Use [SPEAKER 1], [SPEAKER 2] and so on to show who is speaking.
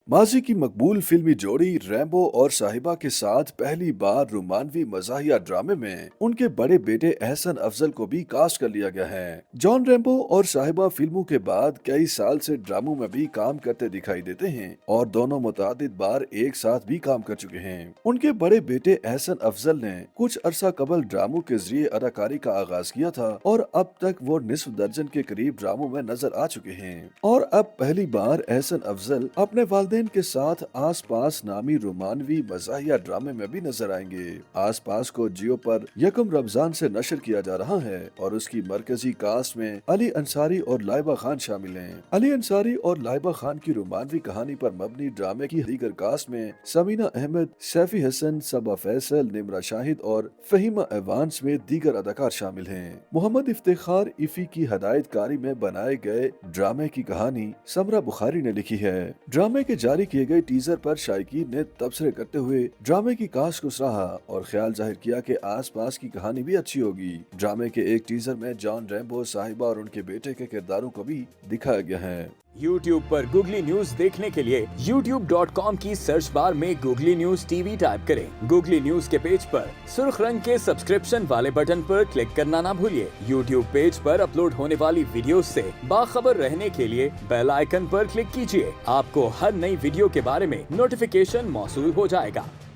[SPEAKER 1] माजी की मकबूल फिल्मी जोड़ी रैम्बो और साहिबा के साथ पहली बार रोमानवी मज़ाहिया ड्रामे में उनके बड़े बेटे एहसन अफजल को भी कास्ट कर लिया गया है। जॉन रैम्बो और साहिबा फिल्मों के बाद कई साल से ड्रामों में भी काम करते दिखाई देते हैं और दोनों मुतादिद बार एक साथ भी काम कर चुके हैं। उनके बड़े बेटे एहसन अफजल ने कुछ अरसा कबल ड्रामों के जरिए अदाकारी का आगाज किया था और अब तक वो निस्फ दर्जन के करीब ड्रामों में नजर आ चुके हैं और अब पहली बार एहसन अफजल अपने वालिदैन के साथ आस पास नामी रोमानवी मज़ाहिया ड्रामे में भी नजर आएंगे। आस पास को जियो पर यकम रमजान से नशर किया जा रहा है और उसकी मरकजी कास्ट में अली अंसारी और लाइबा खान शामिल हैं। अली अंसारी और लाइबा खान की रोमानवी कहानी पर मबनी ड्रामे की दीगर कास्ट में समीना अहमद, सैफी हसन, सबा फैसल, निमरा शाहिद और फहीमा एवान समेत दीगर अदाकार शामिल हैं। मोहम्मद इफ्तिखार इफी की हदायतकारी में बनाए गए ड्रामे की कहानी समरा बुखारी ने लिखी है। ड्रामे के जारी किए गए टीजर पर शायकीन ने तबसरे करते हुए ड्रामे की कास्ट को सराहा और ख्याल जाहिर किया कि आसपास की कहानी भी अच्छी होगी। ड्रामे के एक टीजर में जॉन रैम्बो, साहिबा और उनके बेटे के किरदारों को भी दिखाया गया है।
[SPEAKER 2] YouTube पर गूगली न्यूज देखने के लिए youtube.com की सर्च बार में गूगली न्यूज टीवी टाइप करें। गूगली न्यूज के पेज पर सुर्ख रंग के सब्सक्रिप्शन वाले बटन पर क्लिक करना ना भूलिए। YouTube पेज पर अपलोड होने वाली वीडियोस से बाखबर रहने के लिए बेल आइकन पर क्लिक कीजिए। आपको हर नई वीडियो के बारे में नोटिफिकेशन मौसूल हो जाएगा।